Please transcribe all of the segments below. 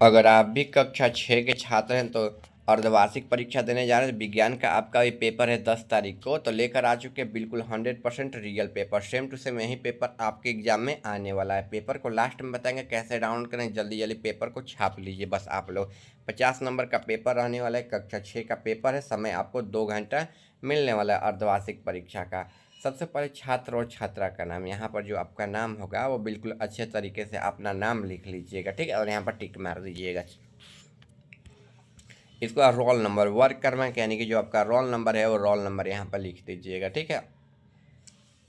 अगर आप भी कक्षा 6 के छात्र हैं तो अर्धवार्षिक परीक्षा देने जा रहे हैं, विज्ञान का आपका ये पेपर है 10 तारीख को, तो लेकर आ चुके हैं बिल्कुल 100% real paper, same to same यही पेपर आपके एग्जाम में आने वाला है। पेपर को लास्ट में बताएंगे कैसे डाउनलोड करें, जल्दी जल्दी पेपर को छाप लीजिए बस आप लोग। 50 नंबर का पेपर रहने वाला है, कक्षा 6 का पेपर है, समय आपको 2 घंटा मिलने वाला है अर्धवार्षिक परीक्षा का। सबसे पहले छात्र और छात्रा का नाम, यहाँ पर जो आपका नाम होगा वो बिल्कुल अच्छे तरीके से अपना नाम लिख लीजिएगा, ठीक है, और यहाँ पर टिक मार दीजिएगा। इसके बाद रोल नंबर, वर्क क्रमांक यानी कि जो आपका रोल नंबर है वो रोल नंबर यहाँ पर लिख दीजिएगा, ठीक है।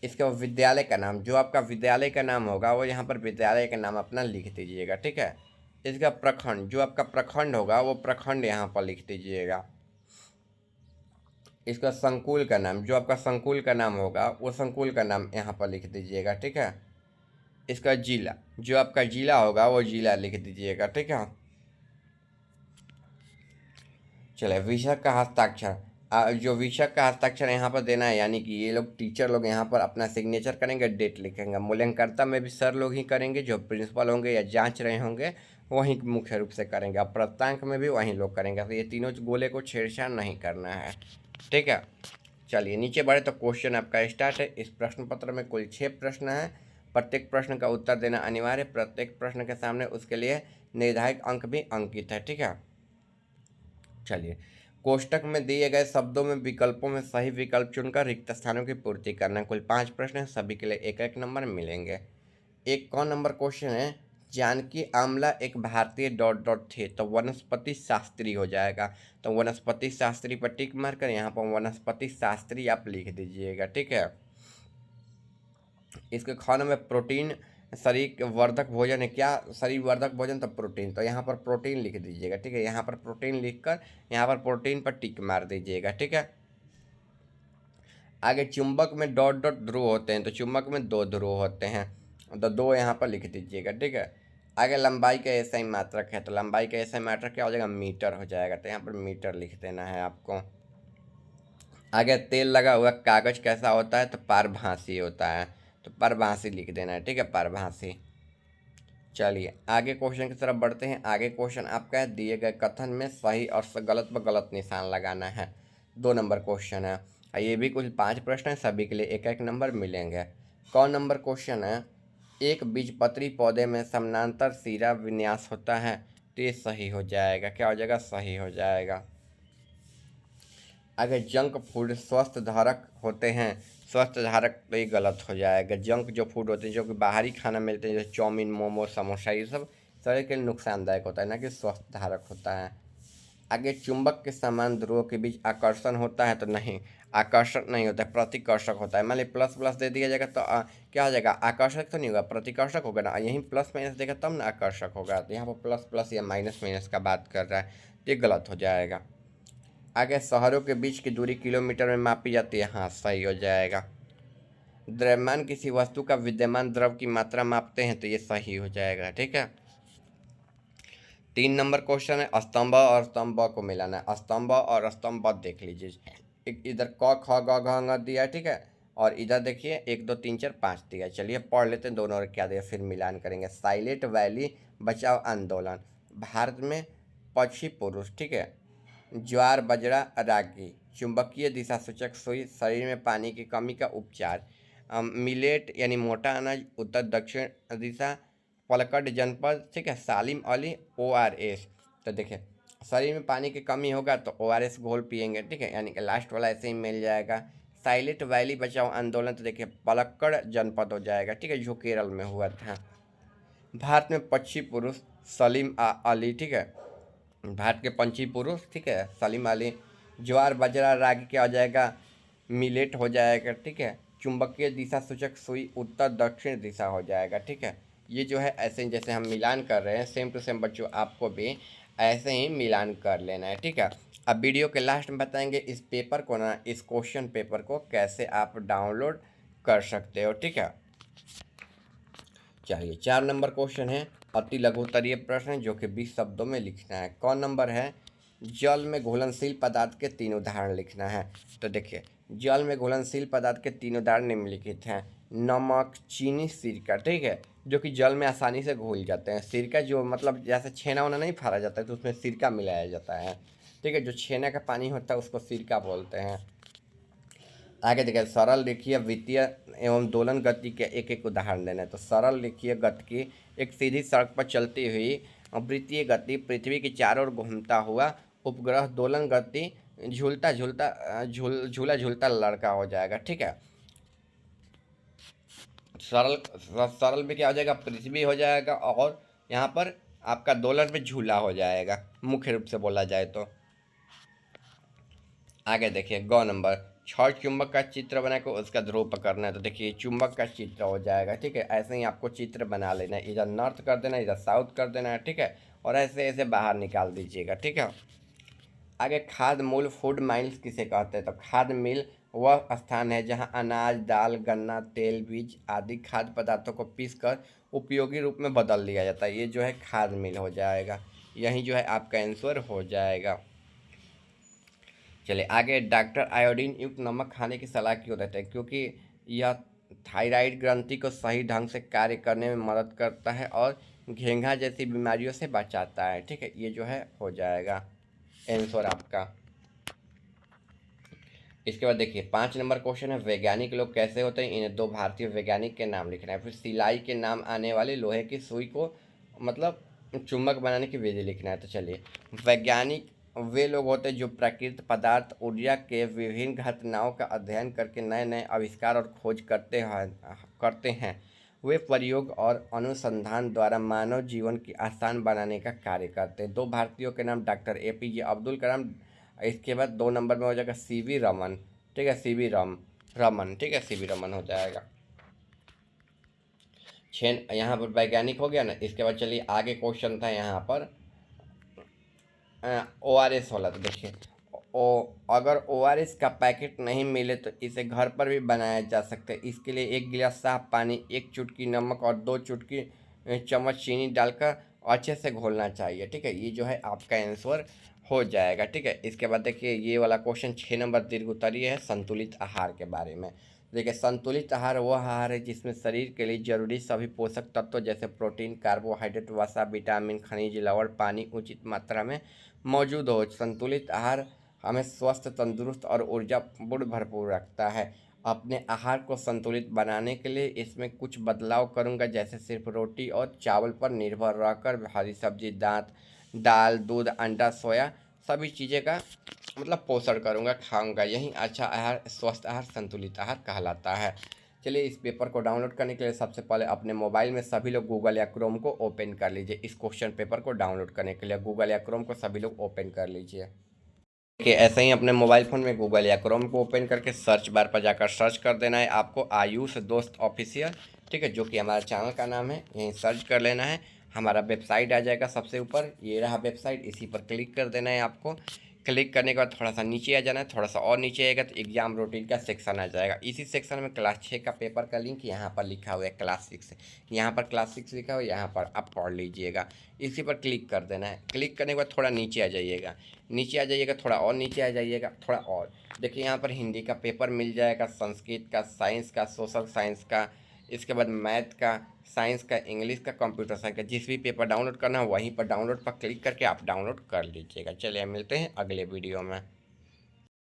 इसके बाद विद्यालय का नाम, जो आपका विद्यालय का नाम होगा वो यहाँ पर विद्यालय का नाम अपना लिख दीजिएगा, ठीक है। इसका प्रखंड, जो आपका प्रखंड होगा वो प्रखंड यहाँ पर लिख दीजिएगा। इसका संकुल का नाम, जो आपका संकुल का नाम होगा वो संकुल का नाम यहाँ पर लिख दीजिएगा, ठीक है। इसका जिला, जो आपका जिला होगा वो जिला लिख दीजिएगा, ठीक है। चले विषय का हस्ताक्षर, जो विषय का हस्ताक्षर यहाँ पर देना है, यानी कि ये लोग टीचर लोग यहाँ पर अपना सिग्नेचर करेंगे, डेट लिखेंगे। मूल्यांकनकर्ता में भी सर लोग ही करेंगे, जो प्रिंसिपल होंगे या जांच रहे होंगे वहीं मुख्य रूप से करेंगे। अब प्राप्तांक में भी वहीं लोग करेंगे, तो ये तीनों गोले को छेड़छाड़ नहीं करना है, ठीक है। चलिए नीचे बढ़े तो क्वेश्चन आपका स्टार्ट है। इस प्रश्न पत्र में कुल 6 प्रश्न हैं, प्रत्येक प्रश्न का उत्तर देना अनिवार्य, प्रत्येक प्रश्न के सामने उसके लिए निर्धारित अंक भी अंकित है, ठीक है। चलिए, कोष्टक में दिए गए शब्दों में विकल्पों में सही विकल्प चुनकर रिक्त स्थानों की पूर्ति करना। कुल 5 प्रश्न हैं, सभी के लिए एक एक नंबर मिलेंगे। एक कौन नंबर क्वेश्चन है, जानकी आमला एक भारतीय डॉट डॉट थे, तो वनस्पति शास्त्री हो जाएगा। तो वनस्पति शास्त्री पर टिक मारकर यहाँ पर वनस्पति शास्त्री आप लिख दीजिएगा, ठीक है। इसके खाने में प्रोटीन शरीर वर्धक भोजन है, क्या शरीर वर्धक भोजन, तो प्रोटीन, तो यहाँ पर प्रोटीन लिख दीजिएगा, ठीक है। यहाँ पर प्रोटीन लिखकर यहाँ पर प्रोटीन पर टिक मार दीजिएगा, ठीक है। आगे चुंबक में डॉट डॉट ध्रुव होते हैं, तो चुंबक में 2 ध्रुव होते हैं, तो 2 यहाँ पर लिख दीजिएगा, ठीक है। आगे लंबाई का ऐसा ही मात्रक है, तो लंबाई का ऐसा ही मात्रक क्या हो जाएगा, मीटर हो जाएगा, तो यहाँ पर मीटर लिख देना है आपको। आगे तेल लगा हुआ कागज कैसा होता है, तो पारभासी होता है, तो पारभासी लिख देना है, ठीक है, पारभासी। चलिए आगे क्वेश्चन की तरफ बढ़ते हैं। आगे क्वेश्चन आपका है, दिए गए कथन में सही और गलत पर गलत निशान लगाना है। 2 नंबर क्वेश्चन है, ये भी कुल 5 प्रश्न है, सभी के लिए एक एक नंबर मिलेंगे। कौन नंबर क्वेश्चन है, एक बीजपत्री पौधे में समानांतर सिरा विन्यास होता है, तो ये सही हो जाएगा, क्या हो जाएगा, सही हो जाएगा। आगे जंक फूड स्वस्थ धारक होते हैं, स्वस्थ धारक तो ये गलत हो जाएगा। जंक जो फूड होते हैं, जो कि बाहरी खाना मिलते हैं, जैसे चाउमीन मोमो समोसा, ये सब शरीर के लिए नुकसानदायक होता है, ना कि स्वस्थ धारक होता है। आगे चुंबक के समान ध्रुवों के बीच आकर्षण होता है, तो नहीं, आकर्षण नहीं होता है, प्रतिकर्षक होता है। मान लीजिए प्लस प्लस दे दिया जाएगा तो क्या हो जाएगा, आकर्षक तो नहीं होगा, प्रतिकर्षक होगा ना। यहीं प्लस माइनस देगा तब ना आकर्षक होगा, तो यहाँ पर प्लस प्लस या माइनस माइनस का बात कर रहा है, तो ये गलत हो जाएगा। आगे शहरों के बीच की दूरी किलोमीटर में मापी जाती है, हाँ सही हो जाएगा। द्रव्यमान किसी वस्तु का विद्यमान द्रव की मात्रा मापते हैं, तो ये सही हो जाएगा, ठीक है। 3 नंबर क्वेश्चन है, स्तंभ और स्तंभ को मिलाना है। स्तंभ और स्तंभ देख लीजिए, इधर क ख ग घ ङ दिया है, ठीक है, और इधर देखिए 1 2 3 4 5 दिया है। चलिए पढ़ लेते हैं दोनों और क्या दिया, फिर मिलान करेंगे। साइलेंट वैली बचाओ आंदोलन, भारत में पक्षी पुरुष, ठीक है। ज्वार बाजरा रागी, चुंबकीय दिशा सूचक सुई, शरीर में पानी की कमी का उपचार। मिलेट यानी मोटा अनाज, उत्तर दक्षिण दिशा, पलक्कड़ जनपद, ठीक है। सालिम अली ORS, तो देखिए शरीर में पानी की कमी होगा तो ORS घोल पियेंगे, ठीक है, यानी कि लास्ट वाला ऐसे ही मिल जाएगा। साइलेंट वैली बचाओ आंदोलन, तो देखिए पलक्कड़ जनपद हो जाएगा, ठीक है, जो केरल में हुआ था। भारत में पक्षी पुरुष सलीम अली, ठीक है, भारत के पंछी पुरुष, ठीक है, सलीम अली। ज्वार बाजरा रागी क्या हो जाएगा, मिलेट हो जाएगा, ठीक है। चुंबकीय दिशा सूचक सुई उत्तर दक्षिण दिशा हो जाएगा, ठीक है। ये जो है ऐसे ही जैसे हम मिलान कर रहे हैं, सेम टू सेम बच्चों आपको भी ऐसे ही मिलान कर लेना है, ठीक है। अब वीडियो के लास्ट में बताएंगे इस पेपर को ना, इस क्वेश्चन पेपर को कैसे आप डाउनलोड कर सकते हो, ठीक है। चलिए 4 नंबर क्वेश्चन है, अति लघु उत्तरीय प्रश्न है, जो कि 20 शब्दों में लिखना है। कौन नंबर है, जल में घुलनशील पदार्थ के 3 उदाहरण लिखना है। तो देखिए जल में घुलनशील पदार्थ के 3 उदाहरण निम्नलिखित हैं। नमक, चीनी, सिरका, ठीक है, जो कि जल में आसानी से घुल जाते हैं। सिरका जो मतलब जैसे छेना वना नहीं फाड़ा जाता है तो उसमें सिरका मिलाया जाता है, ठीक है। जो छेना का पानी होता है उसको सिरका बोलते हैं। आगे देखिए, सरल रेखीय वित्तीय एवं दोलन गति के एक एक उदाहरण देना है। तो सरल रेखीय गति की एक सीधी सड़क पर चलती हुई वृत्तीय गति, पृथ्वी के चारों ओर घूमता हुआ उपग्रह, दोलन गति, झूलता झूलता झूला झूलता लड़का हो जाएगा, ठीक है। सरल सरल में क्या हो जाएगा, पृथ्वी हो जाएगा, और यहाँ पर आपका दोलन में झूला हो जाएगा, मुख्य रूप से बोला जाए तो। आगे देखिए, गौ नंबर, छड़ चुंबक का चित्र बना के उसका ध्रुव पकड़ना है। तो देखिए चुंबक का चित्र हो जाएगा, ठीक है। ऐसे ही आपको चित्र बना लेना है, इधर नॉर्थ कर देना है, इधर साउथ कर देना है, ठीक है। और ऐसे ऐसे बाहर निकाल दीजिएगा, ठीक है। आगे, खाद्य मूल, फूड माइल्स किसे कहते हैं। तो खाद्य मिल वह स्थान है जहां अनाज, दाल, गन्ना, तेल, बीज आदि खाद्य पदार्थों को पीसकर उपयोगी रूप में बदल दिया जाता है। ये जो है खाद्य मिल हो जाएगा, यही जो है आपका आंसर हो जाएगा। चलिए आगे, डॉक्टर आयोडीन युक्त नमक खाने की सलाह क्यों देते हैं। क्योंकि यह थायराइड ग्रंथि को सही ढंग से कार्य करने में मदद करता है और घेंघा जैसी बीमारियों से बचाता है, ठीक है। ये जो है हो जाएगा आंसर आपका। इसके बाद देखिए 5 नंबर क्वेश्चन है, वैज्ञानिक लोग कैसे होते हैं। इन्हें 2 भारतीय वैज्ञानिक के नाम लिखना है। फिर सिलाई के नाम आने वाले लोहे की सुई को मतलब चुंबक बनाने की विधि लिखना है। तो चलिए, वैज्ञानिक वे लोग होते हैं जो प्राकृतिक पदार्थ ऊर्जा के विभिन्न घटनाओं का अध्ययन करके नए नए आविष्कार और खोज करते हैं। वे प्रयोग और अनुसंधान द्वारा मानव जीवन की आसान बनाने का कार्य करते हैं। 2 भारतीयों के नाम, डॉक्टर APJ अब्दुल कलाम। इसके बाद 2 नंबर में हो जाएगा CV रमन, ठीक है, रमन, ठीक है, CV रमन हो जाएगा। 6 यहाँ पर वैज्ञानिक हो गया ना। इसके बाद चलिए आगे क्वेश्चन था यहाँ पर ORS वाला। तो देखिए, अगर ORS का पैकेट नहीं मिले तो इसे घर पर भी बनाया जा सकता है। इसके लिए 1 गिलास साफ पानी, 1 चुटकी नमक और 2 चुटकी चम्मच चीनी डालकर अच्छे से घोलना चाहिए, ठीक है। ये जो है आपका आंसर हो जाएगा, ठीक है। इसके बाद देखिए ये वाला क्वेश्चन 6 नंबर दीर्घ उत्तरीय है, संतुलित आहार के बारे में। देखिए, संतुलित आहार वह आहार है जिसमें शरीर के लिए जरूरी सभी पोषक तत्व जैसे प्रोटीन, कार्बोहाइड्रेट, वसा, विटामिन, खनिज, लवण, पानी उचित मात्रा में मौजूद हो। संतुलित आहार हमें स्वस्थ, तंदुरुस्त और ऊर्जापूर्ण भरपूर रखता है। अपने आहार को संतुलित बनाने के लिए इसमें कुछ बदलाव करूंगा, जैसे सिर्फ रोटी और चावल पर निर्भर रहकर हरी सब्जी, दाल, दूध, अंडा, सोया सभी चीज़ें का मतलब पोषण करूंगा, खाऊंगा। यही अच्छा आहार, स्वस्थ आहार, संतुलित आहार कहलाता है। चलिए, इस पेपर को डाउनलोड करने के लिए सबसे पहले अपने मोबाइल में सभी लोग गूगल या क्रोम को ओपन कर लीजिए। इस क्वेश्चन पेपर को डाउनलोड करने के लिए गूगल या क्रोम को सभी लोग ओपन कर लीजिए। देखिए, ऐसे ही अपने मोबाइल फ़ोन में गूगल या क्रोम को ओपन करके सर्च बार पर जाकर सर्च कर देना है आपको आयुष दोस्त ऑफिशियल, ठीक है, जो कि हमारा चैनल का नाम है। यहीं सर्च कर लेना है, हमारा वेबसाइट आ जाएगा सबसे ऊपर, ये रहा वेबसाइट, इसी पर क्लिक कर देना है आपको। क्लिक करने के बाद थोड़ा सा नीचे आ जाना है, थोड़ा सा और नीचे आएगा तो एग्जाम रूटीन का सेक्शन आ जाएगा। इसी सेक्शन में क्लास 6 का पेपर का लिंक यहाँ पर लिखा हुआ है, क्लास 6, यहाँ पर क्लास 6 लिखा हुआ है, यहाँ पर आप पढ़ लीजिएगा। इसी पर क्लिक कर देना है। क्लिक करने के बाद थोड़ा नीचे आ जाइएगा, थोड़ा और नीचे आ जाइएगा, थोड़ा और देखिए यहाँ पर हिंदी का पेपर मिल जाएगा, संस्कृत का, साइंस का, सोशल साइंस का, इसके बाद मैथ का, साइंस का, इंग्लिश का, कंप्यूटर साइंस का। जिस भी पेपर डाउनलोड करना है वहीं पर डाउनलोड पर क्लिक करके आप डाउनलोड कर लीजिएगा। चलिए मिलते हैं अगले वीडियो में।